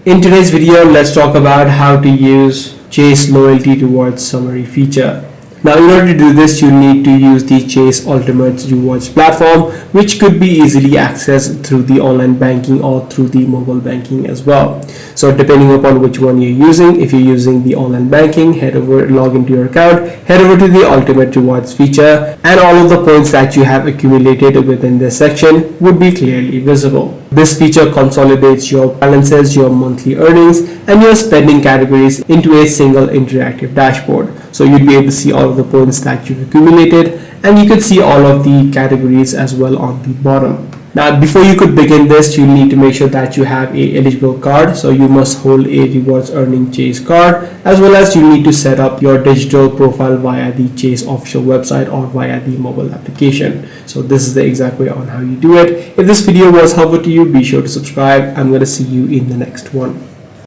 In today's video, let's talk about how to use Chase Loyalty Rewards Summary feature. Now, in order to do this, you need to use the Chase Ultimate Rewards platform, which could be easily accessed through the online banking or through the mobile banking as well. So depending upon which one you're using, if you're using the online banking, log into your account, head over to the Ultimate Rewards feature, and all of the points that you have accumulated within this section would be clearly visible. This feature consolidates your balances, your monthly earnings, and your spending categories into a single interactive dashboard. So you'd be able to see all of the points that you've accumulated, and you could see all of the categories as well on the bottom. Now, before you could begin this, you need to make sure that you have a eligible card. So you must hold a rewards earning Chase card, as well as you need to set up your digital profile via the Chase official website or via the mobile application. So this is the exact way on how you do it. If this video was helpful to you, be sure to subscribe. I'm going to see you in the next one.